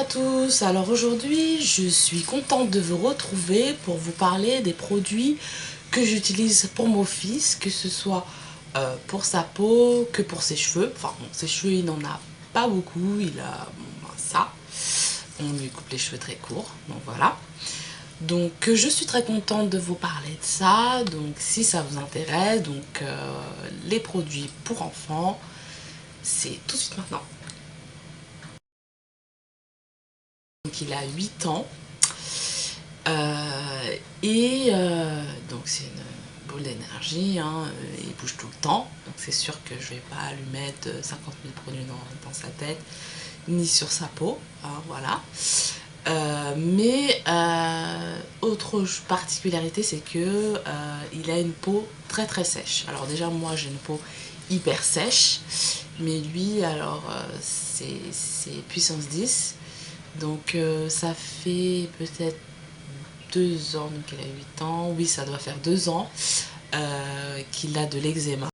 tous, alors aujourd'hui je suis contente de vous retrouver pour vous parler des produits que j'utilise pour mon fils, que ce soit pour sa peau que pour ses cheveux. Enfin bon, ses cheveux il n'en a pas beaucoup, il a ça, on lui coupe les cheveux très courts, donc voilà. Donc je suis très contente de vous parler de ça, donc si ça vous intéresse, donc les produits pour enfants, c'est tout de suite maintenant. Donc il a 8 ans donc c'est une boule d'énergie, hein, il bouge tout le temps, donc c'est sûr que je vais pas lui mettre 50 000 produits dans sa tête ni sur sa peau, hein, voilà. Autre particularité, c'est que il a une peau très très sèche. Alors déjà moi j'ai une peau hyper sèche, mais lui alors c'est puissance 10. Donc ça fait peut-être 2 ans, donc il a 8 ans, oui ça doit faire 2 ans qu'il a de l'eczéma.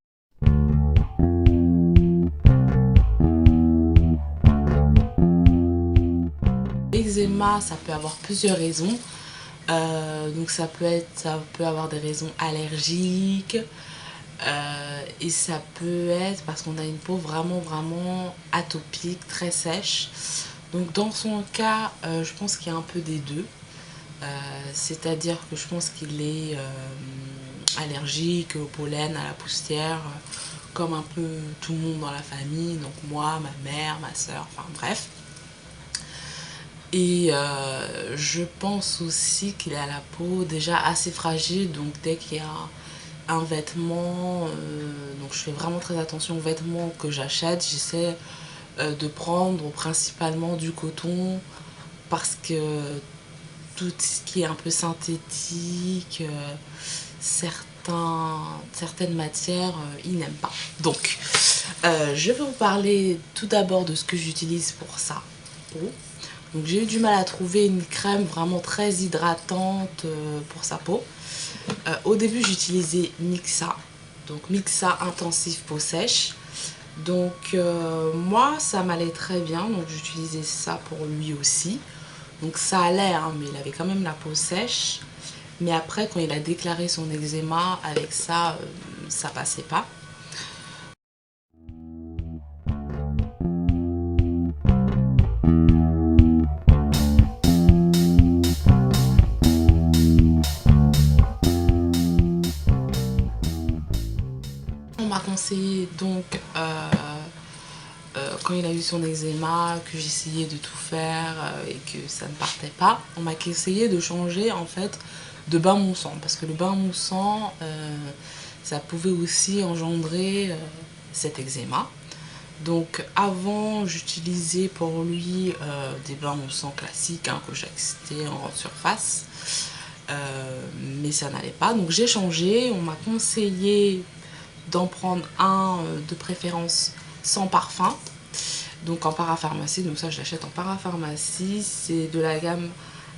L'eczéma, ça peut avoir plusieurs raisons. Donc ça peut avoir des raisons allergiques, et ça peut être parce qu'on a une peau vraiment atopique, très sèche. Donc dans son cas, je pense qu'il y a un peu des deux. C'est-à-dire que je pense qu'il est allergique au pollen, à la poussière, comme un peu tout le monde dans la famille, donc moi, ma mère, ma soeur, enfin bref. Et je pense aussi qu'il a la peau déjà assez fragile, donc dès qu'il y a un vêtement, donc je fais vraiment très attention aux vêtements que j'achète, j'essaie de prendre principalement du coton, parce que tout ce qui est un peu synthétique, certaines matières, il n'aime pas. Donc, je vais vous parler tout d'abord de ce que j'utilise pour sa peau. Donc j'ai eu du mal à trouver une crème vraiment très hydratante pour sa peau. Au début j'utilisais Mixa, donc Mixa Intensif Peau Sèche. Donc moi ça m'allait très bien, donc j'utilisais ça pour lui aussi. Donc ça allait, hein, mais il avait quand même la peau sèche. Mais après, quand il a déclaré son eczéma, avec ça, ça passait pas. On m'a conseillé donc, quand il a eu son eczéma, que j'essayais de tout faire et que ça ne partait pas, on m'a conseillé de changer en fait de bain moussant, parce que le bain moussant ça pouvait aussi engendrer cet eczéma. Donc avant j'utilisais pour lui des bains moussants classiques, hein, que j'achetais en grande surface, mais ça n'allait pas, donc j'ai changé. On m'a conseillé d'en prendre un de préférence sans parfum, donc en parapharmacie, donc ça je l'achète en parapharmacie, c'est de la gamme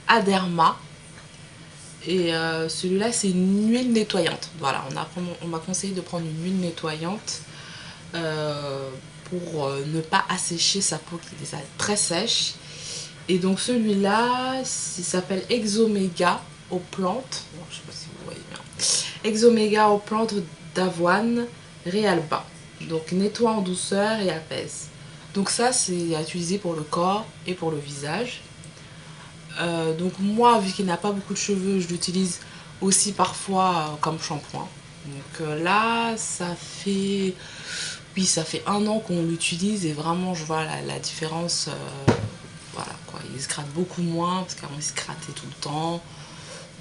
Aderma. Et celui-là c'est une huile nettoyante. Voilà, on m'a conseillé de prendre une huile nettoyante pour ne pas assécher sa peau qui est déjà très sèche. Et donc celui-là, il s'appelle Exomega aux plantes. Bon, je sais pas si vous voyez bien. Exomega aux plantes d'avoine Realba. Donc nettoie en douceur et apaise. Donc ça c'est à utiliser pour le corps et pour le visage. Donc moi, vu qu'il n'a pas beaucoup de cheveux, je l'utilise aussi parfois comme shampoing. Donc là, ça fait 1 an qu'on l'utilise et vraiment je vois la différence. Voilà quoi, il se gratte beaucoup moins parce qu'avant il se grattait tout le temps.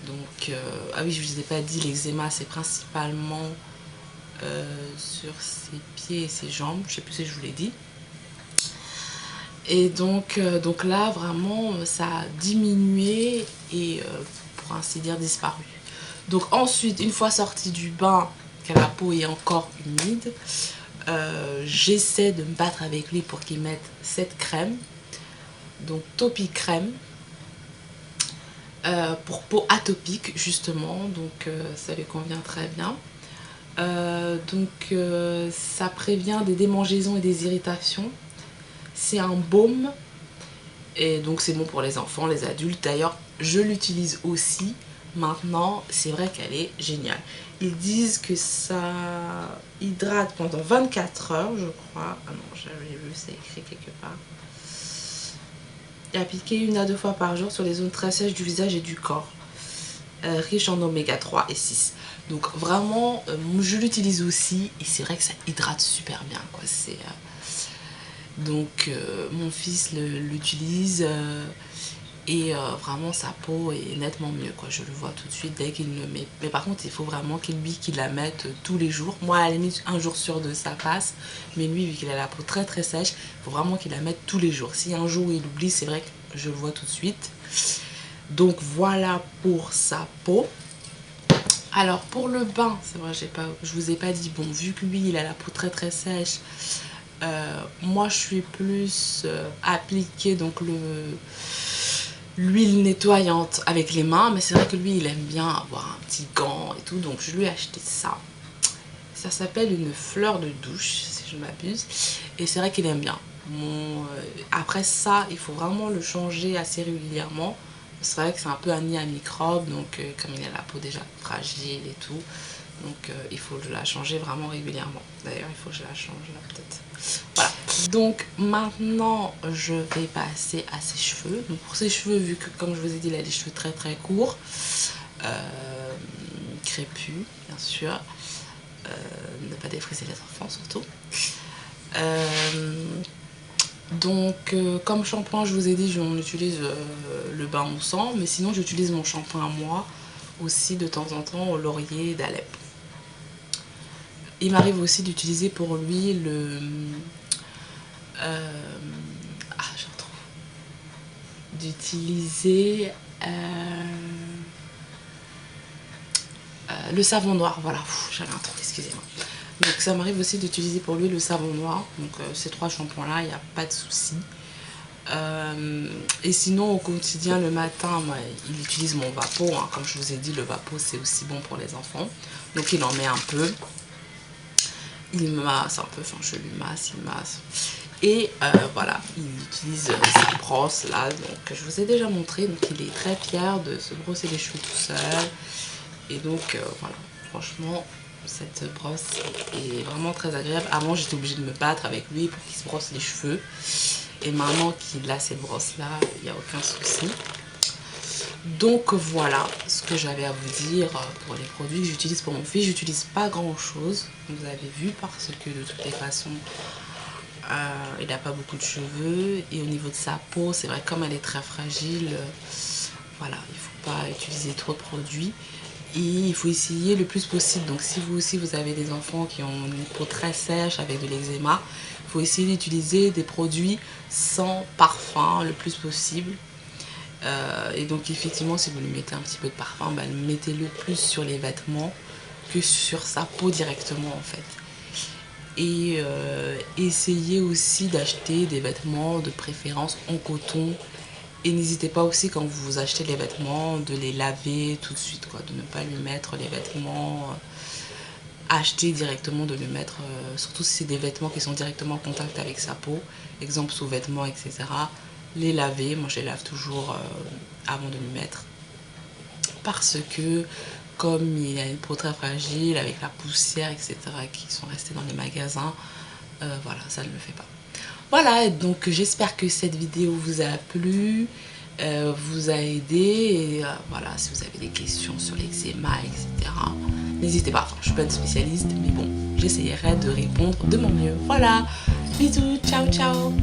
Donc ah oui, je ne vous ai pas dit, l'eczéma c'est principalement sur ses pieds et ses jambes. Je ne sais plus si je vous l'ai dit. Et donc là vraiment ça a diminué et pour ainsi dire disparu. Donc ensuite, une fois sortie du bain, que la peau est encore humide, j'essaie de me battre avec lui pour qu'il mette cette crème, donc Topi Crème, pour peau atopique justement, donc ça lui convient très bien. Ça prévient des démangeaisons et des irritations. C'est un baume Et donc c'est bon pour les enfants, les adultes. D'ailleurs, je l'utilise aussi. Maintenant, c'est vrai qu'elle est géniale. Ils disent que ça hydrate pendant 24 heures, je crois. Ah non, j'avais vu, c'est écrit quelque part. Et appliquer 1 à 2 fois par jour sur les zones très sèches du visage et du corps. Riche en oméga 3 et 6. Donc vraiment, je l'utilise aussi. Et c'est vrai que ça hydrate super bien, quoi. Donc mon fils l'utilise et vraiment sa peau est nettement mieux, quoi. Je le vois tout de suite dès qu'il le met. Mais par contre il faut vraiment qu'il la mette tous les jours. Moi à la limite 1 jour sur 2 ça passe, mais lui vu qu'il a la peau très très sèche, il faut vraiment qu'il la mette tous les jours. Si un jour il oublie, c'est vrai que je le vois tout de suite. Donc voilà pour sa peau. Alors pour le bain, c'est vrai, je vous ai pas dit, bon vu que lui il a la peau très très sèche, moi je suis plus appliquée donc l'huile nettoyante avec les mains, mais c'est vrai que lui il aime bien avoir un petit gant et tout, donc je lui ai acheté ça. Ça s'appelle une fleur de douche si je ne m'abuse, et c'est vrai qu'il aime bien. Après ça il faut vraiment le changer assez régulièrement. C'est vrai que c'est un peu un nid à microbes, donc comme il a la peau déjà fragile et tout, donc il faut la changer vraiment régulièrement. D'ailleurs il faut que je la change là peut-être. Voilà. Donc maintenant je vais passer à ses cheveux. Donc pour ses cheveux, vu que comme je vous ai dit il a les cheveux très très courts, crépus bien sûr, ne pas défriser les enfants surtout. Donc comme shampoing je vous ai dit j'en utilise le bain moussant, mais sinon j'utilise mon shampoing à moi aussi de temps en temps au laurier d'Alep. Il m'arrive aussi d'utiliser pour lui le je retrouve d'utiliser le savon noir, voilà, j'avais un trou, excusez-moi. Donc ça m'arrive aussi d'utiliser pour lui le savon noir. Donc ces 3 shampoings là, il n'y a pas de souci. Et sinon au quotidien le matin, moi, il utilise mon Vapo, hein. Comme je vous ai dit, le Vapo c'est aussi bon pour les enfants. Donc il en met un peu. Il masse un peu, enfin je lui masse, il masse. Et voilà, il utilise cette brosse là, donc je vous ai déjà montré. Donc il est très fier de se brosser les cheveux tout seul. Et donc voilà, franchement cette brosse est vraiment très agréable. Avant j'étais obligée de me battre avec lui pour qu'il se brosse les cheveux, et maintenant qu'il a cette brosse là, il n'y a aucun souci. Donc voilà ce que j'avais à vous dire pour les produits que j'utilise pour mon fils. J'utilise pas grand chose, vous avez vu, parce que de toutes les façons il n'a pas beaucoup de cheveux, et au niveau de sa peau c'est vrai comme elle est très fragile, voilà, il ne faut pas utiliser trop de produits. Et il faut essayer le plus possible, donc si vous aussi vous avez des enfants qui ont une peau très sèche avec de l'eczéma, il faut essayer d'utiliser des produits sans parfum le plus possible. Et donc effectivement si vous lui mettez un petit peu de parfum, bah, mettez-le plus sur les vêtements que sur sa peau directement en fait. Et essayez aussi d'acheter des vêtements de préférence en coton. Et n'hésitez pas aussi quand vous achetez les vêtements de les laver tout de suite, quoi, de ne pas lui mettre les vêtements achetés directement, de le mettre, surtout si c'est des vêtements qui sont directement en contact avec sa peau, exemple sous-vêtements, etc. Les laver, moi je les lave toujours avant de lui mettre, parce que comme il a une peau très fragile avec la poussière, etc. qui sont restés dans les magasins, voilà, ça ne le fait pas. Voilà, donc j'espère que cette vidéo vous a plu, vous a aidé, et voilà, si vous avez des questions sur l'eczéma, etc. n'hésitez pas, enfin je suis pas une spécialiste, mais bon, j'essayerai de répondre de mon mieux. Voilà, bisous, ciao ciao.